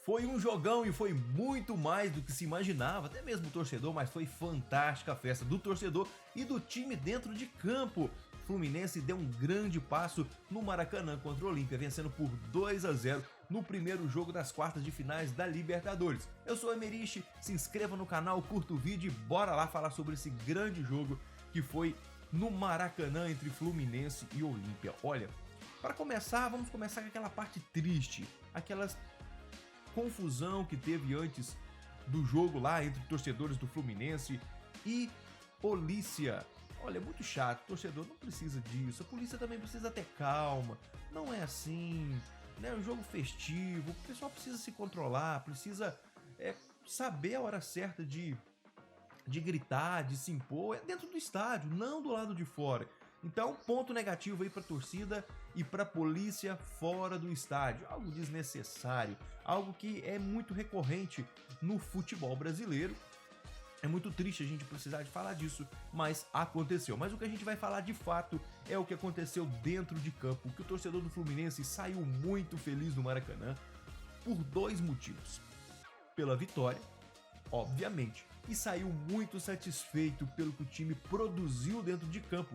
Foi um jogão e foi muito mais do que se imaginava, até mesmo o torcedor, mas foi fantástica a festa do torcedor e do time dentro de campo. O Fluminense deu um grande passo no Maracanã contra o Olímpia, vencendo por 2-0 no primeiro jogo das quartas de finais da Libertadores. Eu sou o Emerich, se inscreva no canal, curta o vídeo e bora lá falar sobre esse grande jogo que foi no Maracanã entre Fluminense e Olímpia. Olha, para começar, vamos começar com aquela parte triste, aquelas confusão que teve antes do jogo lá entre torcedores do Fluminense e polícia. Olha, é muito chato, o torcedor não precisa disso, a polícia também precisa ter calma, não é assim, né? Um jogo festivo, o pessoal precisa se controlar, precisa saber a hora certa de gritar, de se impor, é dentro do estádio, não do lado de fora. Então, ponto negativo aí para a torcida e para a polícia fora do estádio. Algo desnecessário, algo que é muito recorrente no futebol brasileiro. É muito triste a gente precisar de falar disso, mas aconteceu. Mas o que a gente vai falar de fato é o que aconteceu dentro de campo, que o torcedor do Fluminense saiu muito feliz do Maracanã por dois motivos. Pela vitória, obviamente, e saiu muito satisfeito pelo que o time produziu dentro de campo.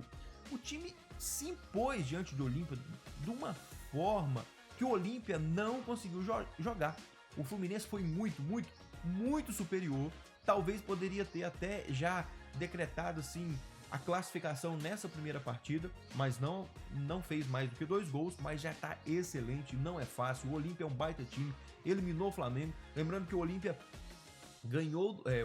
O time se impôs diante do Olímpia de uma forma que o Olímpia não conseguiu jogar. O Fluminense foi muito superior. Talvez poderia ter até já decretado assim a classificação nessa primeira partida, mas não fez mais do que 2 gols, mas já está excelente, não é fácil. O Olímpia é um baita time, eliminou o Flamengo. Lembrando que o Olímpia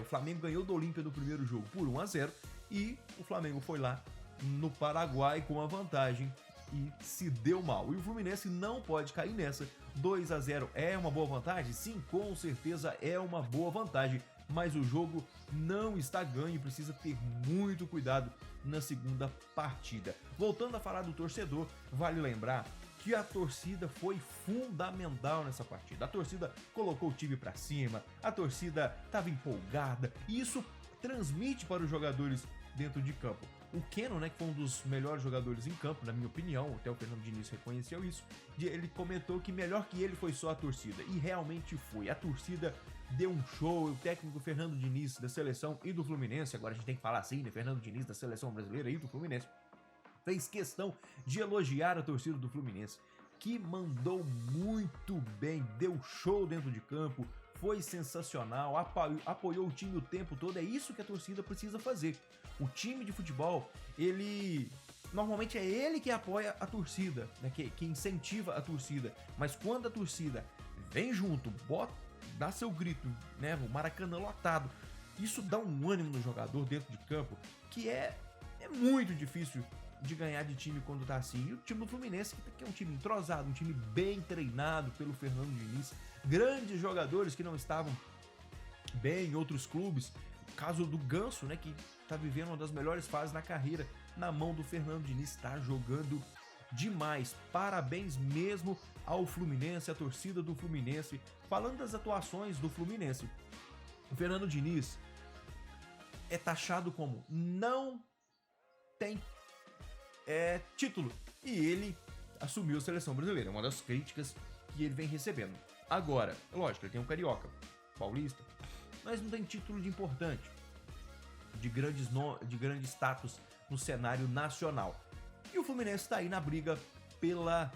o Flamengo ganhou do Olímpia no primeiro jogo por 1-0 e o Flamengo foi lá no Paraguai com a vantagem e se deu mal. E o Fluminense não pode cair nessa. 2-0 é uma boa vantagem? Sim, com certeza é uma boa vantagem, mas o jogo não está ganho e precisa ter muito cuidado na segunda partida. Voltando a falar do torcedor, vale lembrar que a torcida foi fundamental nessa partida. A torcida colocou o time para cima, a torcida estava empolgada e isso transmite para os jogadores dentro de campo. O Keno, né, que foi um dos melhores jogadores em campo, na minha opinião, até o Fernando Diniz reconheceu isso, ele comentou que melhor que ele foi só a torcida, e realmente foi. A torcida deu um show, o técnico Fernando Diniz da seleção e do Fluminense, agora a gente tem que falar assim, né, Fernando Diniz da seleção brasileira e do Fluminense, fez questão de elogiar a torcida do Fluminense, que mandou muito bem, deu show dentro de campo, foi sensacional, apoiou o time o tempo todo. É isso que a torcida precisa fazer. O time de futebol, normalmente é ele que apoia a torcida, né, que incentiva a torcida, mas quando a torcida vem junto, dá seu grito, né, o Maracanã lotado, isso dá um ânimo no jogador dentro de campo, que é muito difícil de ganhar de time quando tá assim. E o time do Fluminense, que é um time entrosado, um time bem treinado pelo Fernando Diniz, grandes jogadores que não estavam bem em outros clubes, o caso do Ganso, né, que tá vivendo uma das melhores fases na carreira, na mão do Fernando Diniz, tá jogando demais. Parabéns mesmo ao Fluminense, à torcida do Fluminense. Falando das atuações do Fluminense, o Fernando Diniz é taxado como não tem título, e ele assumiu a seleção brasileira, uma das críticas que ele vem recebendo. Agora, lógico, ele tem um carioca, paulista, mas não tem título de importante, de grande status no cenário nacional. E o Fluminense está aí na briga pela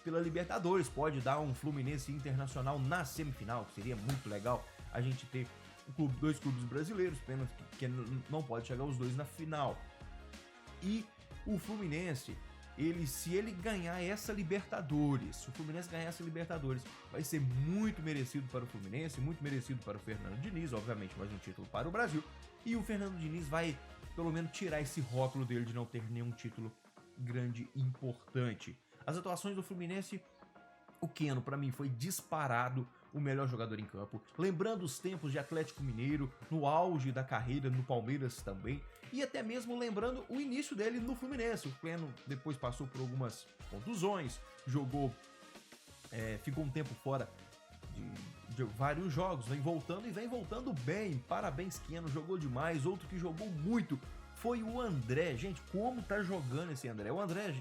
Libertadores, pode dar um Fluminense Internacional na semifinal, que seria muito legal a gente ter dois clubes brasileiros, pena que não pode chegar os dois na final. E o Fluminense, se ele ganhar essa Libertadores, se o Fluminense ganhar essa Libertadores, vai ser muito merecido para o Fluminense, muito merecido para o Fernando Diniz, obviamente mais um título para o Brasil, e o Fernando Diniz vai, pelo menos, tirar esse rótulo dele de não ter nenhum título grande e importante. As atuações do Fluminense, o Keno, para mim, foi disparado o melhor jogador em campo. Lembrando os tempos de Atlético Mineiro, no auge da carreira, no Palmeiras também. E até mesmo lembrando o início dele no Fluminense. O Keno depois passou por algumas contusões, ficou um tempo fora de vários jogos, vem voltando bem. Parabéns, Keno, jogou demais. Outro que jogou muito foi o André. Gente, como tá jogando esse André? O André...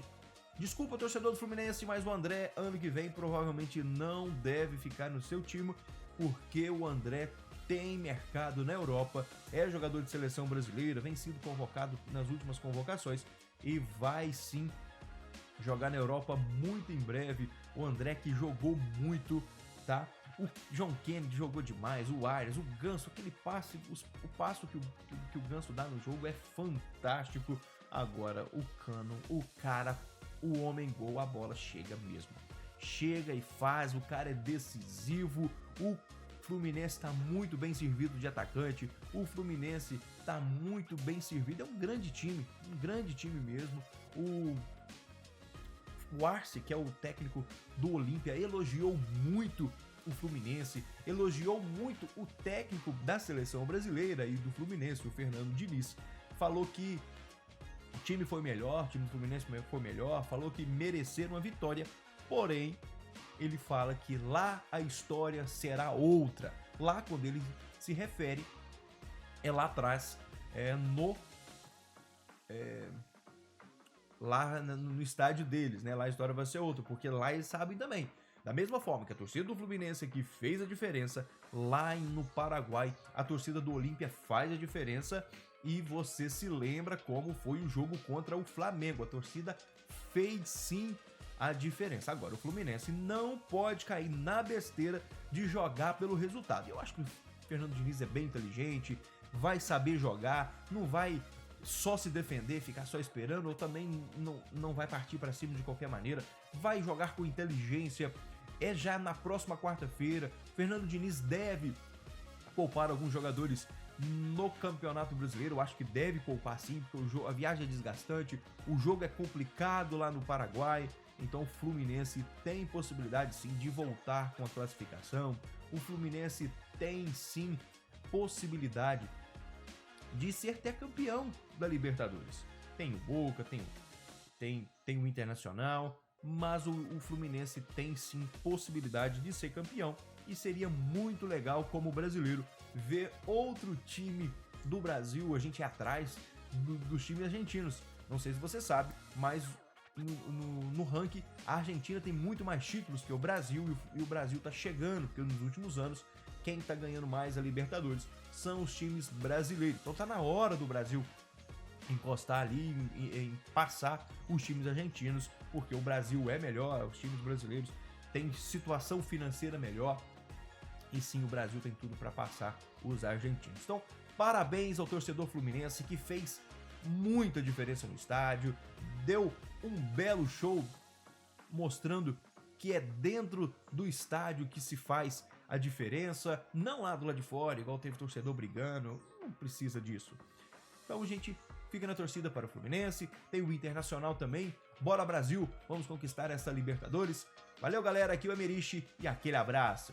Desculpa, torcedor do Fluminense, mas o André, ano que vem, provavelmente não deve ficar no seu time. porque o André tem mercado na Europa, é jogador de seleção brasileira, vem sendo convocado nas últimas convocações e vai sim jogar na Europa muito em breve. O André que jogou muito, tá? O John Kennedy jogou demais, o Arias, o Ganso, aquele passe, o passo que o Ganso dá no jogo é fantástico. Agora o Cano, o cara, o homem gol, a bola chega mesmo. Chega e faz, o cara é decisivo, o Fluminense está muito bem servido de atacante, o Fluminense está muito bem servido, é um grande time mesmo. O Arce, que é o técnico do Olímpia, elogiou muito o Fluminense, elogiou muito o técnico da seleção brasileira e do Fluminense, o Fernando Diniz. Falou que o time foi melhor, o time do Fluminense foi melhor, falou que mereceram a vitória, porém, ele fala que lá a história será outra. Lá, quando ele se refere, é lá atrás, lá no estádio deles, né? Lá a história vai ser outra, porque lá eles sabem também. Da mesma forma que a torcida do Fluminense aqui fez a diferença, lá no Paraguai a torcida do Olímpia faz a diferença. E você se lembra como foi o jogo contra o Flamengo. A torcida fez sim a diferença. Agora, o Fluminense não pode cair na besteira de jogar pelo resultado. Eu acho que o Fernando Diniz é bem inteligente, vai saber jogar, não vai só se defender, ficar só esperando, ou também não vai partir para cima de qualquer maneira, vai jogar com inteligência. É já na próxima quarta-feira. Fernando Diniz deve poupar alguns jogadores no Campeonato Brasileiro. Eu acho que deve poupar sim, porque a viagem é desgastante, o jogo é complicado lá no Paraguai. Então o Fluminense tem possibilidade sim de voltar com a classificação. O Fluminense tem sim possibilidade de ser até campeão da Libertadores. Tem o Boca, tem o Internacional, mas o Fluminense tem sim possibilidade de ser campeão. E seria muito legal, como brasileiro, ver outro time do Brasil, a gente ir atrás dos times argentinos. Não sei se você sabe, mas no ranking, a Argentina tem muito mais títulos que o Brasil, e o Brasil tá chegando, porque nos últimos anos, quem tá ganhando mais a Libertadores são os times brasileiros. Então tá na hora do Brasil encostar ali em passar os times argentinos, porque o Brasil é melhor, os times brasileiros têm situação financeira melhor, e sim, o Brasil tem tudo para passar os argentinos. Então, parabéns ao torcedor fluminense que fez muita diferença no estádio, deu um belo show mostrando que é dentro do estádio que se faz a diferença, não lá do lado de fora, igual teve torcedor brigando, não precisa disso. Então a gente fica na torcida para o Fluminense, tem o Internacional também, bora Brasil, vamos conquistar essa Libertadores. Valeu galera, aqui é o Emeriche e aquele abraço.